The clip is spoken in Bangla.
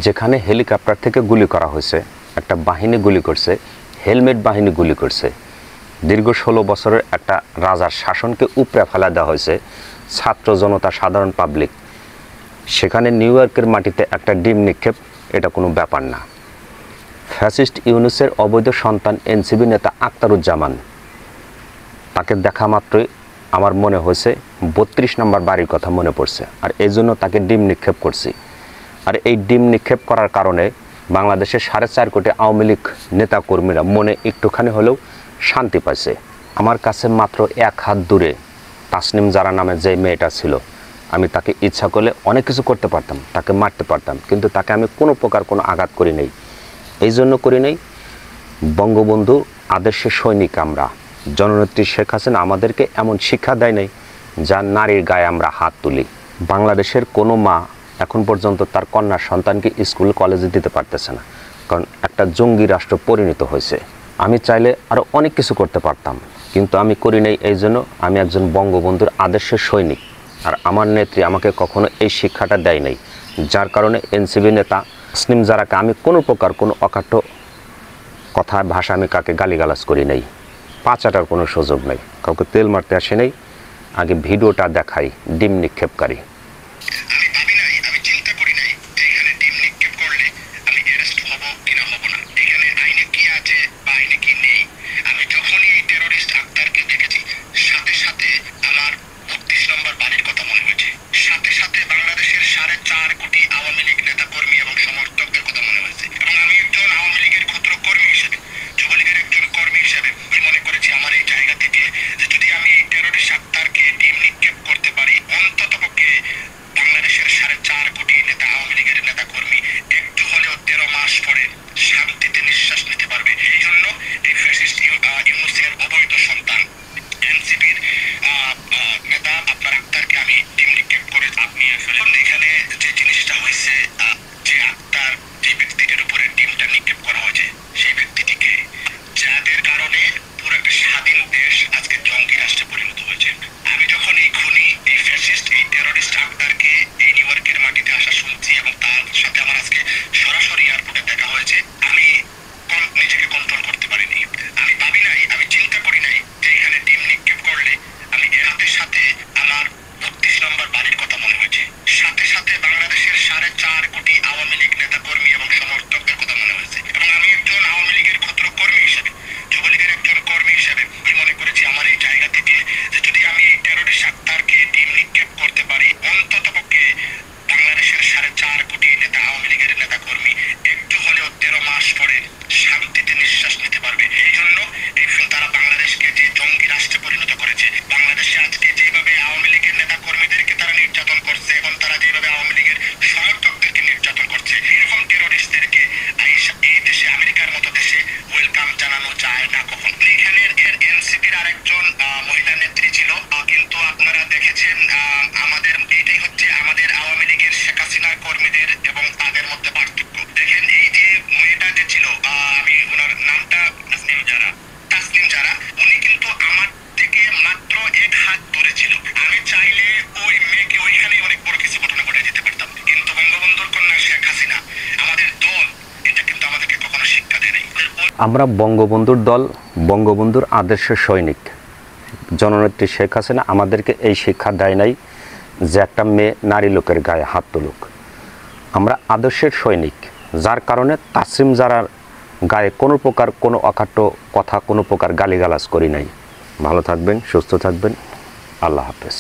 যেখানে হেলিকপ্টার থেকে গুলি করা হয়েছে, একটা বাহিনী গুলি করছে, হেলমেট বাহিনী গুলি করছে, দীর্ঘ 16 বছরের একটা রাজার শাসনকে উপড়ে ফেলা দেওয়া হয়েছে ছাত্র জনতা, সাধারণ পাবলিক। সেখানে নিউ ইয়র্কের মাটিতে একটা ডিম নিক্ষেপ, এটা কোনো ব্যাপার না। ফ্যাসিস্ট ইউনূসের অবৈধ সন্তান এনসিবি নেতা আখতারুজ্জামান, তাকে দেখা মাত্রই আমার মনে হয়েছে 32 নম্বর বাড়ির কথা মনে পড়ছে, আর এই জন্য তাকে ডিম নিক্ষেপ করছি। আর এই ডিম নিক্ষেপ করার কারণে বাংলাদেশের 4.5 কোটি আওয়ামী লীগ নেতাকর্মীরা মনে একটুখানি হলেও শান্তি পাইছে। আমার কাছে মাত্র 1 হাত দূরে তাসনিম জারা নামে যে মেয়েটা ছিল, আমি তাকে ইচ্ছা করলে অনেক কিছু করতে পারতাম, তাকে মারতে পারতাম, কিন্তু তাকে আমি কোনো প্রকার কোনো আঘাত করি নাই। এই জন্য করি নাই, বঙ্গবন্ধু আদর্শের সৈনিক আমরা। জননেত্রী শেখ হাসিনা আমাদেরকে এমন শিক্ষা দেয় নাই যা নারীর গায়ে আমরা হাত তুলি। বাংলাদেশের কোনো মা এখন পর্যন্ত তার কন্যা সন্তানকে স্কুল কলেজে দিতে পারতেছে না, কারণ একটা জঙ্গি রাষ্ট্র পরিণত হয়েছে। আমি চাইলে আরও অনেক কিছু করতে পারতাম, কিন্তু আমি করি নাই। এই জন্য আমি একজন বঙ্গবন্ধুর আদর্শের সৈনিক, আর আমার নেত্রী আমাকে কখনো এই শিক্ষাটা দেয় নাই, যার কারণে এনসিবি নেতা তাসনিম জারাকে আমি কোনো প্রকার কোনো অকাট্য কথা ভাষা আমি কাকে গালিগালাজ করি নাই। পাচাটার কোনো সুযোগ নেই, কাউকে তেল মারতে আসে নাই। আগে ভিডিওটা দেখাই ডিম নিক্ষেপকারী। আমরা বঙ্গবন্ধুর দল, বঙ্গবন্ধুর আদর্শের সৈনিক। জননেত্রী শেখ হাসিনা আমাদেরকে এই শিক্ষা দেয় নাই যে একটা মেয়ে নারী লোকের গায়ে হাত তুলুক। আমরা আদর্শের সৈনিক, যার কারণে তাসনিম জারার গায়ে কোনো প্রকার কোনো অকাট্য কথা, কোনো প্রকার গালিগালাজ করি নাই। ভালো থাকবেন, সুস্থ থাকবেন, আল্লাহ হাফেজ।